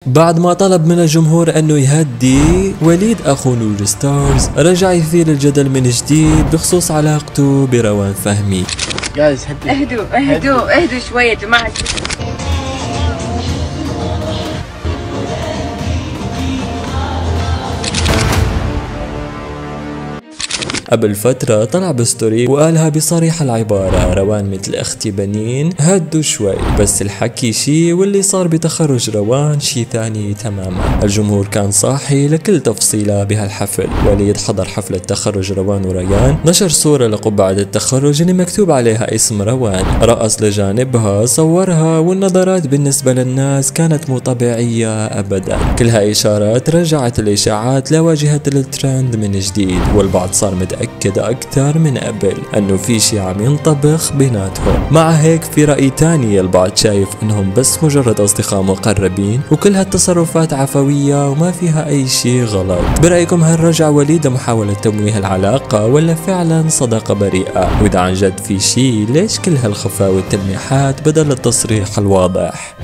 بعد ما طلب من الجمهور انه يهدي، وليد اخو نور ستارز رجع يثير الجدل من جديد بخصوص علاقته بروان فهمي. اهدوا شوي يا جماعة. قبل فترة طلع بستوري وقالها بصريح العبارة: روان مثل اختي بنين، هدوا شوي. بس الحكي شي واللي صار بتخرج روان شي ثاني تماما. الجمهور كان صاحي لكل تفصيلة بهالحفل. وليد حضر حفلة تخرج روان وريان، نشر صورة لقبعة التخرج اللي مكتوب عليها اسم روان، رقص لجانبها، صورها، والنظرات بالنسبة للناس كانت مو طبيعية ابدا. كل هاي اشارات رجعت الاشاعات لواجهة الترند من جديد، والبعض صار متأكد أكثر من قبل أنه في شي عم ينطبخ بيناتهم. مع هيك في رأي تاني، البعض شايف أنهم بس مجرد أصدقاء مقربين وكل هالتصرفات عفوية وما فيها أي شي غلط. برأيكم هل رجع وليد محاولة تمويه العلاقة ولا فعلا صداقة بريئة؟ وإذا عن جد في شي، ليش كل هالخفاء والتلميحات بدل التصريح الواضح؟